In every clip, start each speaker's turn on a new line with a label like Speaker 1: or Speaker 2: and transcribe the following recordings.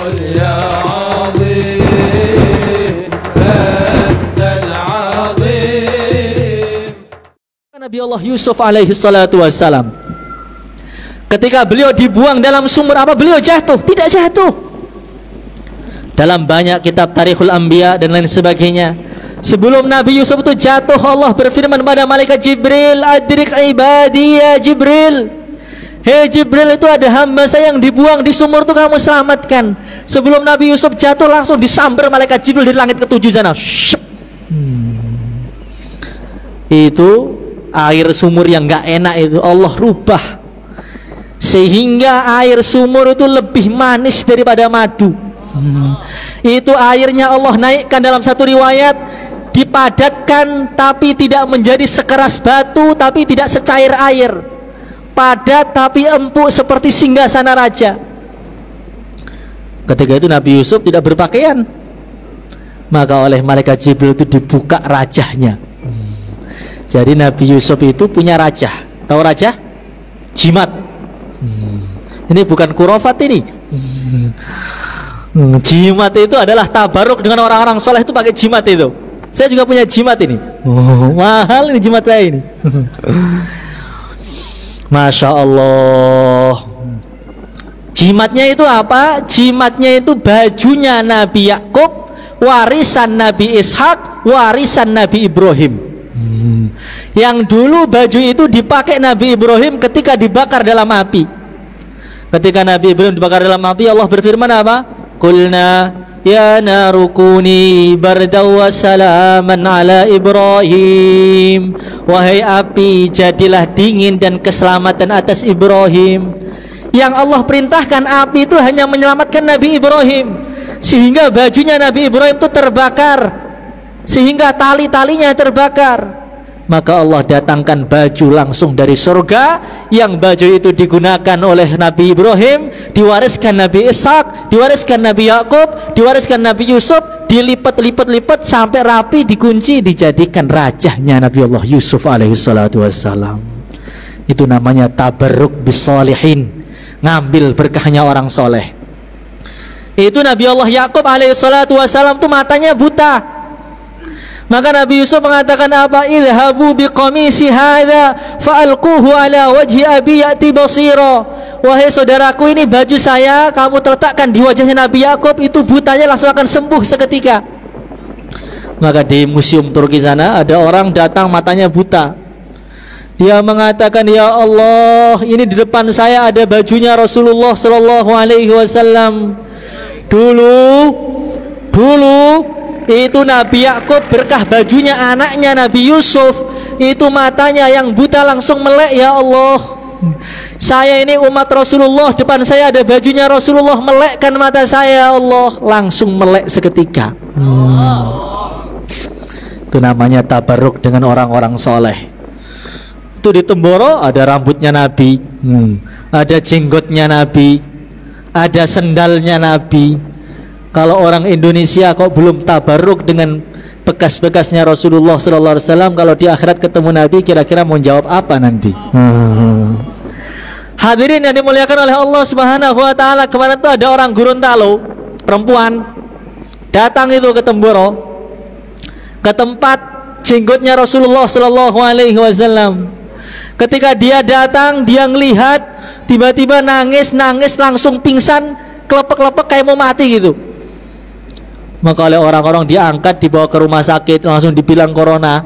Speaker 1: قل يا عظيم أنت العظيم.
Speaker 2: Nabi Allah Yusuf alaihi salatu wassalam, ketika beliau dibuang dalam sumur, apa beliau jatuh? Tidak jatuh. Dalam banyak kitab Tarikhul Anbiya dan lain sebagainya, sebelum Nabi Yusuf itu jatuh, Allah berfirman pada malaikat Jibril, adrik ibadi ya Jibril, hei Jibril, itu ada hamba saya yang dibuang di sumur itu, kamu selamatkan. Sebelum Nabi Yusuf jatuh, langsung disambar malaikat Jibril dari langit ketujuh sana. Itu air sumur yang gak enak itu Allah rubah sehingga air sumur itu lebih manis daripada madu. Itu airnya Allah naikkan, dalam satu riwayat dipadatkan tapi tidak menjadi sekeras batu, tapi tidak secair air, padat tapi empuk seperti singgasana raja. Ketika itu Nabi Yusuf tidak berpakaian, maka oleh malaikat Jibril itu dibuka rajahnya. Jadi Nabi Yusuf itu punya raja. Tahu raja? Jimat. Ini bukan kurofat ini. Jimat itu adalah tabaruk dengan orang-orang soleh, itu pakai jimat itu. Saya juga punya jimat ini. Mahal ini jimat saya ini. Masya Allah. Jimatnya itu apa? Jimatnya itu bajunya Nabi Yakub, warisan Nabi Ishak, warisan Nabi Ibrahim. Yang dulu baju itu dipakai Nabi Ibrahim ketika dibakar dalam api. Ketika Nabi Ibrahim dibakar dalam api, Allah berfirman apa? Qulna ya narukuni bardaw wa salaman ala Ibrahim. Wahai api, jadilah dingin dan keselamatan atas Ibrahim. Yang Allah perintahkan api itu hanya menyelamatkan Nabi Ibrahim, sehingga bajunya Nabi Ibrahim itu terbakar, sehingga tali-talinya terbakar. Maka Allah datangkan baju langsung dari surga, yang baju itu digunakan oleh Nabi Ibrahim, diwariskan Nabi Ishak, diwariskan Nabi Yakub, diwariskan Nabi Yusuf, dilipat-lipat-lipat sampai rapi, dikunci, dijadikan rajahnya Nabi Allah Yusuf alaihi salatu wassalam. Itu namanya tabarruk bisolihin, ngambil berkahnya orang soleh. Itu Nabi Allah Yakub alaihi salatu wassalam tuh matanya buta. Maka Nabi Yusuf mengatakan apa? Idhabu biqamisi hadha fa'alquhu ala wajhi abi ya'ti basira. Wahai saudaraku, ini baju saya, kamu letakkan di wajahnya Nabi Yakub, itu butanya langsung akan sembuh seketika. Maka di museum Turki sana ada orang datang matanya buta. Dia mengatakan, ya Allah, ini di depan saya ada bajunya Rasulullah sallallahu alaihi wasallam. Dulu itu Nabi Yakub berkah bajunya anaknya Nabi Yusuf, itu matanya yang buta langsung melek. Ya Allah, saya ini umat Rasulullah, depan saya ada bajunya Rasulullah, melekkan mata saya. Ya Allah, langsung melek seketika. Itu namanya tabarruk dengan orang-orang soleh. Itu di Temboro ada rambutnya Nabi, ada jenggotnya Nabi, ada sendalnya Nabi. Kalau orang Indonesia kok belum tabarruk dengan bekas-bekasnya Rasulullah sallallahu alaihi wasallam, kalau di akhirat ketemu Nabi kira-kira mau jawab apa nanti? Hadirin yang dimuliakan oleh Allah Subhanahu wa taala, kemarin tuh ada orang Gorontalo, perempuan, datang itu ke Temboro, ke tempat jenggotnya Rasulullah sallallahu alaihi wasallam. Ketika dia datang, dia ngelihat, tiba-tiba nangis langsung pingsan, kelepek-kelepek kayak mau mati gitu. Maka oleh orang-orang diangkat, dibawa ke rumah sakit, langsung dibilang corona.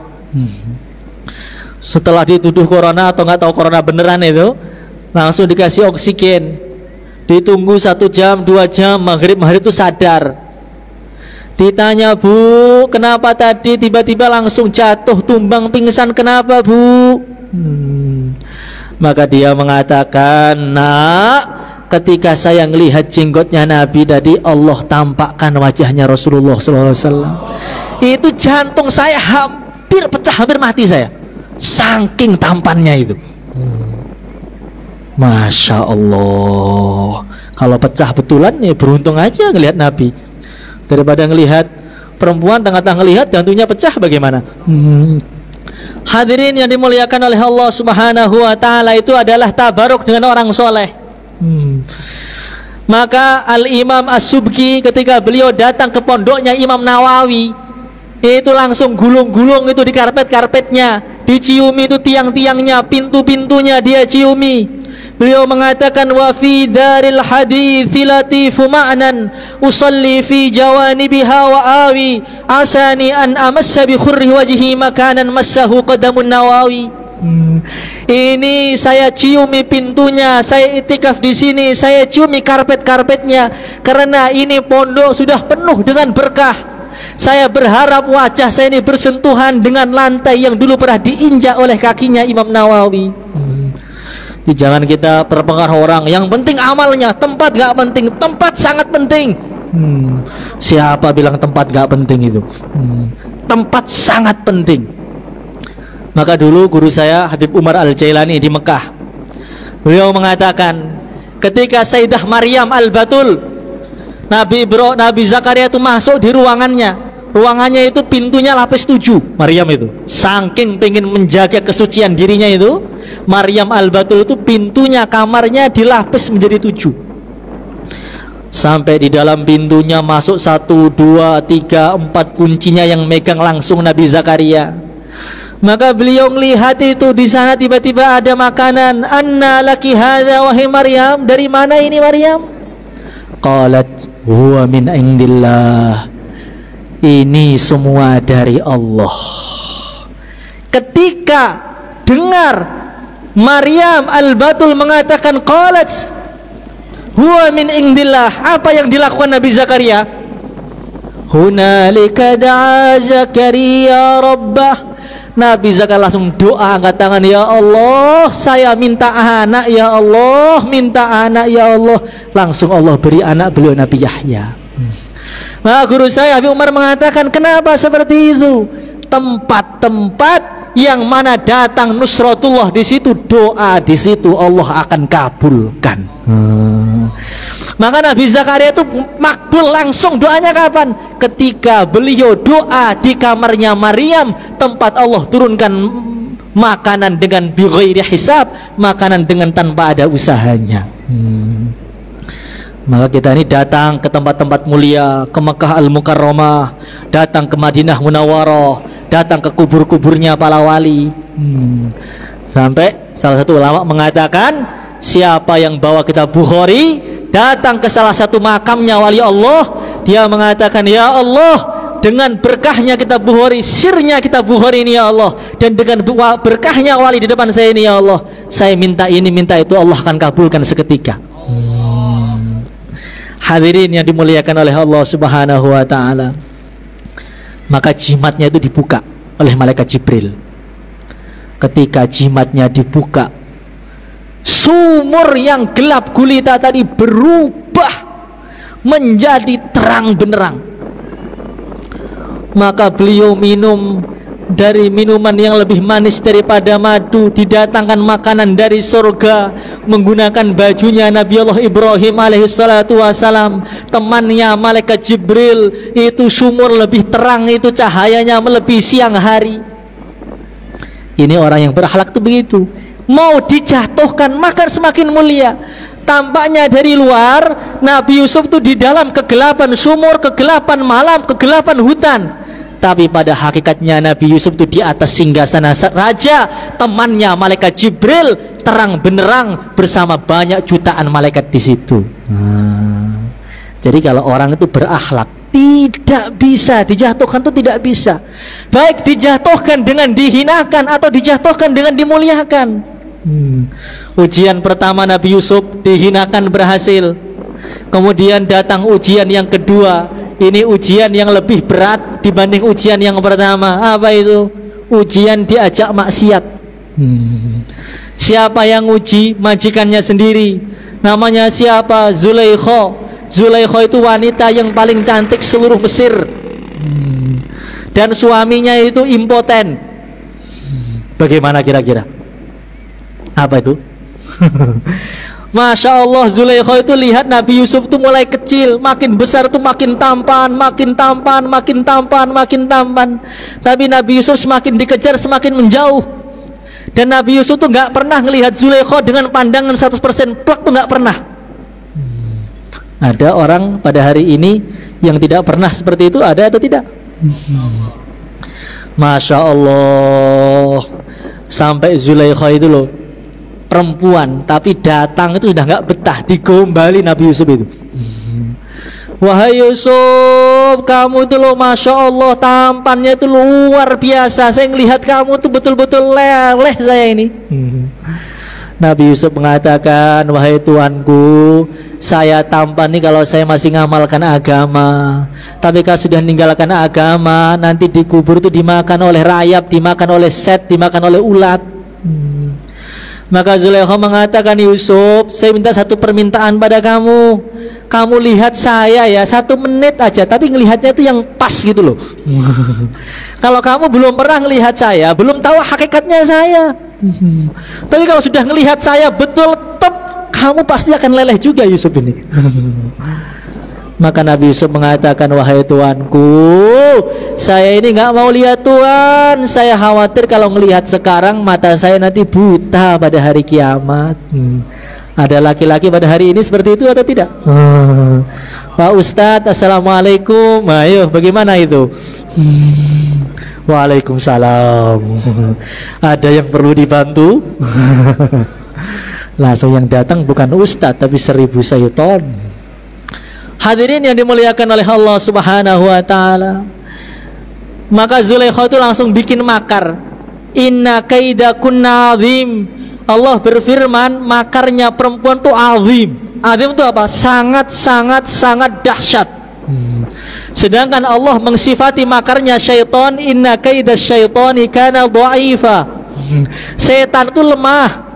Speaker 2: Setelah dituduh corona atau nggak tahu corona beneran itu, langsung dikasih oksigen. Ditunggu 1 jam 2 jam, maghrib itu sadar. Ditanya, Bu, kenapa tadi tiba-tiba langsung jatuh tumbang pingsan, kenapa Bu? Maka dia mengatakan, nak, ketika saya melihat jenggotnya Nabi tadi, Allah tampakkan wajahnya Rasulullah SAW. Itu jantung saya hampir pecah, hampir mati saya, saking tampannya itu. Masya Allah. Kalau pecah betulan ya beruntung aja ngelihat Nabi, daripada ngelihat perempuan tengah-tengah ngelihat jantungnya pecah bagaimana. Hadirin yang dimuliakan oleh Allah Subhanahu wa taala, itu adalah tabaruk dengan orang soleh. Maka Al-Imam As-Subki ketika beliau datang ke pondoknya Imam Nawawi, itu langsung gulung-gulung itu di karpet-karpetnya, diciumi itu tiang-tiangnya, pintu-pintunya dia ciumi. Beliau mengatakan, wa fi daril hadithi latifu ma'nan usalli fi jawanibiha wa awi asani an amassa bi khurri wajhi makanan massahu qadamun Nawawi. Ini saya ciumi pintunya, saya itikaf di sini, saya ciumi karpet-karpetnya, karena ini pondok sudah penuh dengan berkah. Saya berharap wajah saya ini bersentuhan dengan lantai yang dulu pernah diinjak oleh kakinya Imam Nawawi. Jangan kita terpengaruh orang, yang penting amalnya. Tempat gak penting, tempat sangat penting. Siapa bilang tempat gak penting itu? Tempat sangat penting. Maka dulu guru saya Habib Umar Al-Jailani di Mekah, beliau mengatakan ketika Sayyidah Maryam Al-Batul, Nabi Zakaria itu masuk di ruangannya. Ruangannya itu pintunya lapis 7. Maryam itu saking pengen menjaga kesucian dirinya itu, Maryam Al-Batul itu pintunya kamarnya dilapis menjadi 7. Sampai di dalam pintunya masuk 1, 2, 3, 4 kuncinya yang megang langsung Nabi Zakaria. Maka beliau melihat itu, di sana tiba-tiba ada makanan. Anna laki hadza wahai Maryam, dari mana ini Maryam? Qalat huwa min indillah, ini semua dari Allah. Ketika dengar Maryam Al-Batul mengatakan qalat huwa min indillah, apa yang dilakukan Nabi Zakaria? Hunalika da'a Zakaria rabbah, Nabi Zakaria langsung doa, angkat tangan, ya Allah saya minta anak, ya Allah minta anak, ya Allah. Langsung Allah beri anak beliau Nabi Yahya. Nah, guru saya Habib Umar mengatakan, kenapa seperti itu? Tempat-tempat yang mana datang nusratullah, di situ doa, di situ Allah akan kabulkan. Maka Nabi Zakaria itu makbul langsung doanya kapan? Ketika beliau doa di kamarnya Maryam, tempat Allah turunkan makanan dengan bighairi hisab, makanan dengan tanpa ada usahanya. Maka kita ini datang ke tempat-tempat mulia, ke Mekah Al-Mukarramah, datang ke Madinah Munawwarah, datang ke kubur-kuburnya para wali. Sampai salah satu ulama mengatakan, siapa yang bawa kitab Bukhari datang ke salah satu makamnya wali Allah, dia mengatakan, ya Allah, dengan berkahnya kitab Bukhari, sirnya kitab Bukhari ini ya Allah, dan dengan berkahnya wali di depan saya ini ya Allah, saya minta ini, minta itu, Allah akan kabulkan seketika. Hadirin yang dimuliakan oleh Allah Subhanahu wa ta'ala, maka jimatnya itu dibuka oleh malaikat Jibril. Ketika jimatnya dibuka, sumur yang gelap gulita tadi berubah menjadi terang benderang. Maka beliau minum dari minuman yang lebih manis daripada madu, didatangkan makanan dari surga menggunakan bajunya Nabi Allah Ibrahim alaihissalatu wassalam, temannya malaikat Jibril. Itu sumur lebih terang, itu cahayanya melebihi siang hari. Ini orang yang berakhlak itu begitu, mau dijatuhkan makan semakin mulia. Tampaknya dari luar Nabi Yusuf itu di dalam kegelapan sumur, kegelapan malam, kegelapan hutan, tapi pada hakikatnya Nabi Yusuf itu di atas singgasana raja, temannya malaikat Jibril, terang benderang bersama banyak jutaan malaikat di situ. Jadi kalau orang itu berakhlak, tidak bisa dijatuhkan, itu tidak bisa. Baik dijatuhkan dengan dihinakan atau dijatuhkan dengan dimuliakan. Ujian pertama Nabi Yusuf dihinakan berhasil. Kemudian datang ujian yang kedua. Ini ujian yang lebih berat dibanding ujian yang pertama. Apa itu? Ujian diajak maksiat. Siapa yang uji? Majikannya sendiri. Namanya siapa? Zulaikha. Zulaikha itu wanita yang paling cantik seluruh Mesir. Dan suaminya itu impoten. Bagaimana kira-kira? Apa itu? Masya Allah, Zulaikha itu lihat Nabi Yusuf itu mulai kecil, makin besar itu makin tampan, makin tampan, makin tampan, makin tampan. Tapi Nabi Yusuf semakin dikejar semakin menjauh. Dan Nabi Yusuf tuh nggak pernah ngelihat Zulaikha dengan pandangan 100% plak, tuh nggak pernah. Ada orang pada hari ini yang tidak pernah seperti itu, ada atau tidak? Masya Allah. Sampai Zulaikha itu loh, perempuan tapi datang itu sudah nggak betah, digombali Nabi Yusuf itu. Wahai Yusuf, kamu itu loh Masya Allah, tampannya itu luar biasa. Saya ngelihat kamu tuh betul-betul leleh saya ini. Nabi Yusuf mengatakan, wahai tuanku, saya tampan nih kalau saya masih ngamalkan agama. Tapi kalau sudah meninggalkan agama, nanti dikubur itu dimakan oleh rayap, dimakan oleh set, dimakan oleh ulat. Maka Zulaikha mengatakan, Yusuf, saya minta satu permintaan pada kamu. Kamu lihat saya ya 1 menit aja, tapi ngelihatnya itu yang pas gitu loh. Kalau kamu belum pernah ngelihat saya, belum tahu hakikatnya saya. Tapi kalau sudah ngelihat saya betul top, kamu pasti akan leleh juga Yusuf ini. Maka Nabi Yusuf mengatakan, wahai tuanku, saya ini nggak mau lihat Tuhan. Saya khawatir kalau ngelihat sekarang mata saya nanti buta pada hari kiamat. Ada laki-laki pada hari ini seperti itu atau tidak? Pak Ustadz, Assalamualaikum. Ayo, bagaimana itu? Waalaikumsalam. Ada yang perlu dibantu? Langsung yang datang bukan Ustadz, tapi 1000 syaitan. Hadirin yang dimuliakan oleh Allah Subhanahu wa ta'ala. Maka Zulaikha itu langsung bikin makar. Inna kaidakunna azim. Allah berfirman, makarnya perempuan itu azim. Azim itu apa? Sangat dahsyat. Sedangkan Allah mengsifati makarnya syaitan, inna kaidas syaitani kana dha'ifa. Setan itu lemah.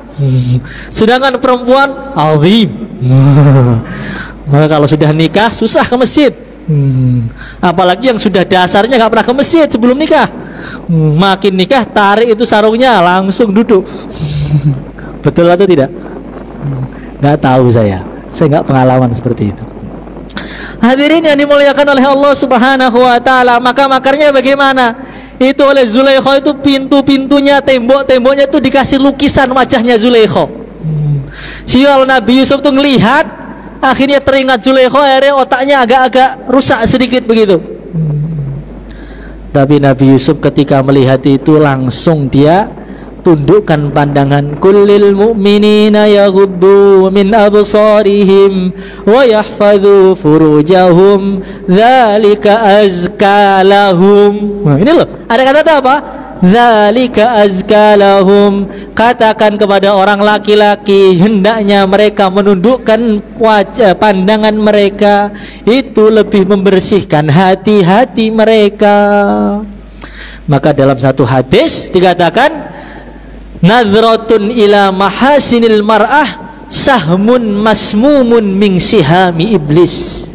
Speaker 2: Sedangkan perempuan azim. Maka kalau sudah nikah susah ke masjid. Apalagi yang sudah dasarnya gak pernah ke masjid sebelum nikah. Makin nikah tarik itu sarungnya langsung duduk. Betul atau tidak? Nggak tahu saya nggak pengalaman seperti itu. Hadirin yang dimuliakan oleh Allah Subhanahu wa ta'ala. Maka makarnya bagaimana? Itu oleh Zulaikha itu pintu-pintunya, tembok-temboknya itu dikasih lukisan wajahnya Zulaikha. Sehingga Nabi Yusuf tuh ngelihat, akhirnya teringat Zulaikha, akhirnya otaknya agak-agak rusak sedikit begitu. Tapi Nabi Yusuf ketika melihat itu langsung dia tundukkan pandangan, kullil mu'minina yaghuddu min absarihim wa yahfadhu furujahum dzalika azka lahum. Nah, ini loh, ada kata apa? Dzalika azka lahum. Katakan kepada orang laki-laki, hendaknya mereka menundukkan wajah pandangan mereka, itu lebih membersihkan hati-hati mereka. Maka dalam satu hadis dikatakan, nadhratun ila mahasinil mar'ah sahmun masmumun min sihami iblis.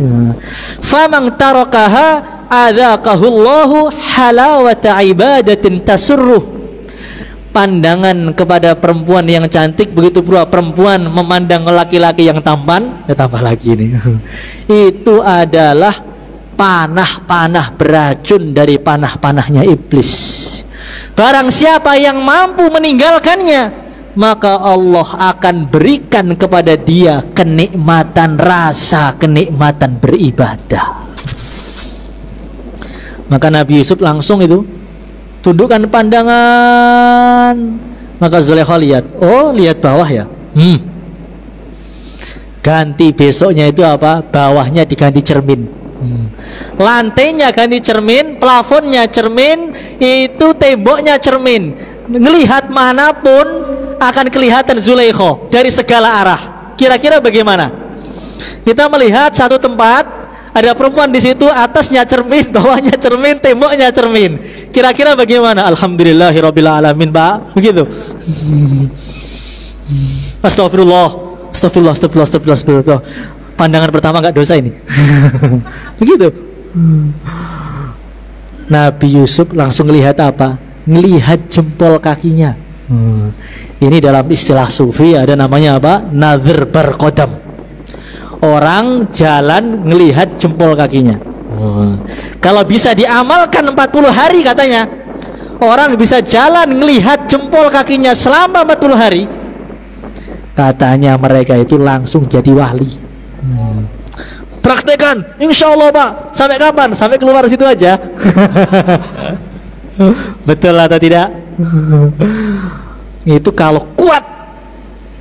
Speaker 2: Faman tarakaha adzaqahullahu halawata ibadatin tasurruh. Pandangan kepada perempuan yang cantik, begitu pula perempuan memandang laki-laki yang tampan, tambah lagi nih. Itu adalah panah-panah beracun dari panah-panahnya iblis. Barang siapa yang mampu meninggalkannya, maka Allah akan berikan kepada dia kenikmatan rasa, kenikmatan beribadah. Maka Nabi Yusuf langsung itu tundukkan pandangan. Maka Zulaikha lihat, oh lihat bawah ya. Ganti besoknya itu apa? Bawahnya diganti cermin. Lantainya ganti cermin, plafonnya cermin, itu temboknya cermin. Ngelihat manapun akan kelihatan Zulaikha dari segala arah. Kira-kira bagaimana? Kita melihat satu tempat, ada perempuan di situ, atasnya cermin, bawahnya cermin, temboknya cermin. Kira-kira bagaimana? Alhamdulillahirabbil alamin, Pak. Begitu. Astagfirullah. Pandangan pertama nggak dosa ini. Begitu. Nabi Yusuf langsung melihat apa? Melihat jempol kakinya. Ini dalam istilah sufi ada namanya apa? Nadhir barqadam. Orang jalan melihat jempol kakinya. Kalau bisa diamalkan 40 hari katanya, orang bisa jalan melihat jempol kakinya selama 40 hari, katanya mereka itu langsung jadi wali. Praktekan, insya Allah Pak. Sampai kapan? Sampai keluar situ aja. Betul atau tidak? Itu kalau kuat.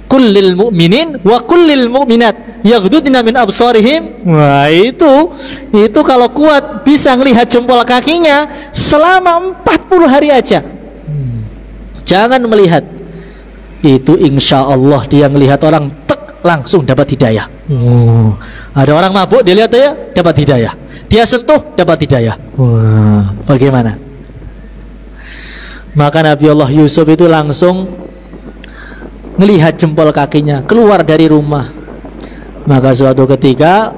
Speaker 2: Kullil mu'minin wa kullil mu'minat yaghdudna min absarihim. Wah, itu kalau kuat bisa ngelihat jempol kakinya selama 40 hari aja. Jangan melihat. Itu insya Allah dia ngelihat orang langsung dapat hidayah. Ada orang mabuk dia lihat aja dapat hidayah. Dia sentuh dapat hidayah. Wah, bagaimana? Maka Nabi Allah Yusuf itu langsung melihat jempol kakinya keluar dari rumah. Maka suatu ketika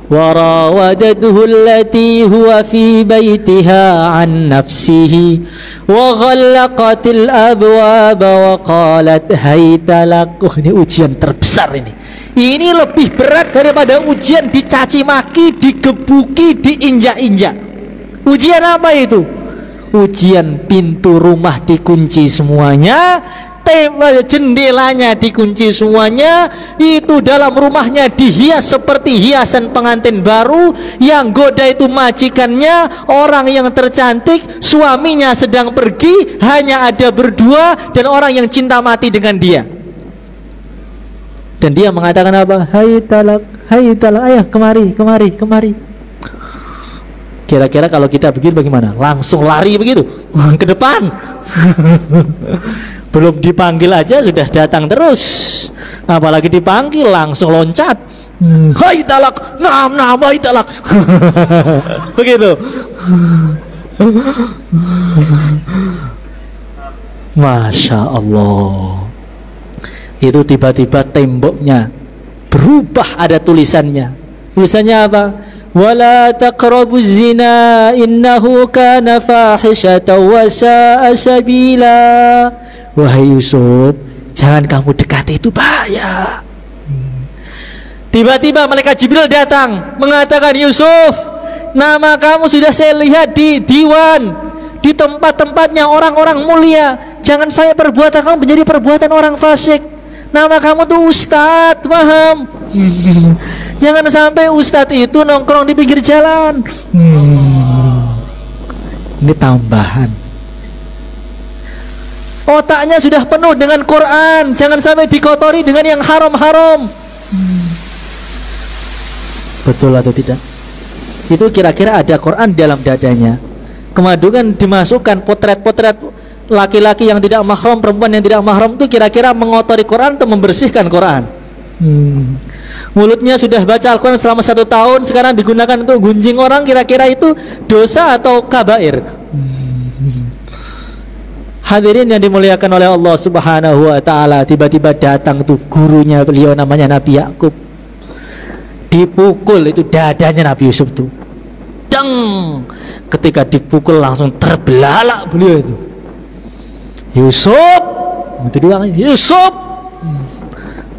Speaker 2: warawadatuhu allati huwa fi baitiha an nafsihi wa ghallaqatil abwaba wa qalat haytalak. Ini ujian terbesar ini. Ini lebih berat daripada ujian dicaci maki, digebuki, diinjak-injak. Ujian apa itu? Ujian pintu rumah dikunci semuanya, jendelanya dikunci semuanya, itu dalam rumahnya dihias seperti hiasan pengantin baru, yang goda itu majikannya, orang yang tercantik, suaminya sedang pergi, hanya ada berdua dan orang yang cinta mati dengan dia. Dan dia mengatakan apa? Hai talak, ayah kemari. Kira-kira kalau kita begini bagaimana? Langsung lari begitu ke depan. Belum dipanggil aja sudah datang terus, apalagi dipanggil langsung loncat. Hai talak, naam hai talak. Begitu. Masya Allah. Itu tiba-tiba temboknya berubah, ada tulisannya. Tulisannya apa? Wala taqrabuz zina innahu kana fahishatan wa sa'a sabila. Wahai Yusuf, jangan kamu dekati, itu bahaya. Tiba-tiba malaikat Jibril datang mengatakan, Yusuf, nama kamu sudah saya lihat di diwan, di tempat-tempatnya orang-orang mulia. Jangan saya perbuatan kamu menjadi perbuatan orang fasik. Nama kamu tuh Ustadz, paham? Jangan sampai Ustadz itu nongkrong di pinggir jalan. Ini tambahan. Otaknya sudah penuh dengan Quran, jangan sampai dikotori dengan yang haram-haram. Betul atau tidak? Itu kira-kira ada Quran dalam dadanya. Kemudian dimasukkan potret-potret laki-laki yang tidak mahram, perempuan yang tidak mahram, itu kira-kira mengotori Quran atau membersihkan Quran? Mulutnya sudah baca Al-Quran selama 1 tahun, sekarang digunakan untuk gunjing orang, kira-kira itu dosa atau kabair? Hadirin yang dimuliakan oleh Allah Subhanahu wa ta'ala, tiba-tiba datang tuh gurunya beliau, namanya Nabi Yakub. Dipukul itu dadanya Nabi Yusuf tuh. Dang! Ketika dipukul langsung terbelalak beliau itu. Yusuf! Itu doang, Yusuf!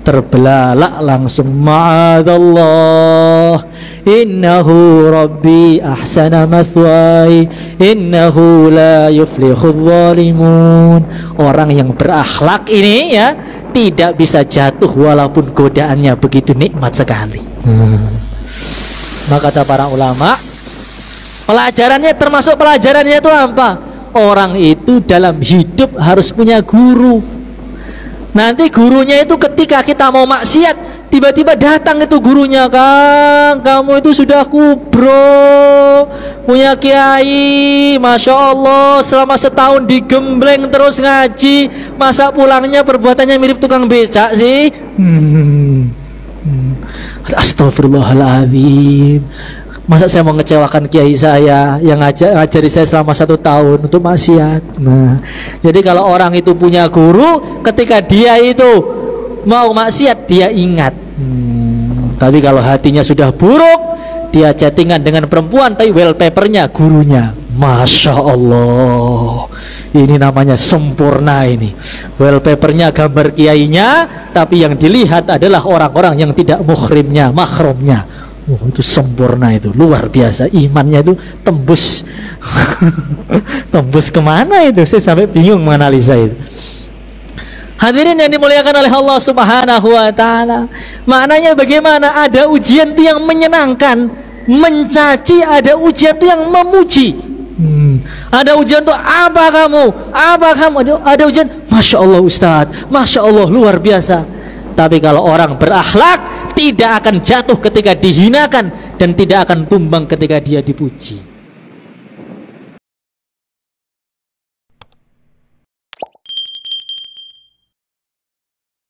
Speaker 2: Terbelalak langsung. Ma'adallah, innahu rabbi ahsana mathwai, innahu la yuflihudz zalimun. Orang yang berakhlak ini ya tidak bisa jatuh walaupun godaannya begitu nikmat sekali. Maka kata para ulama, pelajarannya, termasuk pelajarannya itu apa? Orang itu dalam hidup harus punya guru. Nanti gurunya itu ketika kita mau maksiat, tiba-tiba datang itu gurunya, Kang, kamu itu sudah kubro, punya kiai, Masya Allah, selama setahun digembleng terus ngaji, masa pulangnya perbuatannya mirip tukang becak sih? Astagfirullahaladzim. Masa saya mau ngecewakan kiai saya yang ngajari saya selama 1 tahun untuk maksiat? Nah, jadi kalau orang itu punya guru, ketika dia itu mau maksiat, dia ingat. Tapi kalau hatinya sudah buruk, dia chattingan dengan perempuan, tapi wallpapernya gurunya. Masya Allah, ini namanya sempurna ini. Wallpapernya gambar kiainya, tapi yang dilihat adalah orang-orang yang tidak muhrimnya, mahrumnya. Itu sempurna, itu luar biasa. Imannya itu tembus tembus kemana itu, saya sampai bingung menganalisa itu. Hadirin yang dimuliakan oleh Allah Subhanahu wa taala. Maknanya bagaimana? Ada ujian itu yang menyenangkan, mencaci, ada ujian itu yang memuji. Ada ujian tuh apa kamu? Apa kamu? Ada ujian, Masya Allah Ustadz, Masya Allah luar biasa. Tapi kalau orang berakhlak tidak akan jatuh ketika dihinakan dan tidak akan tumbang ketika dia dipuji.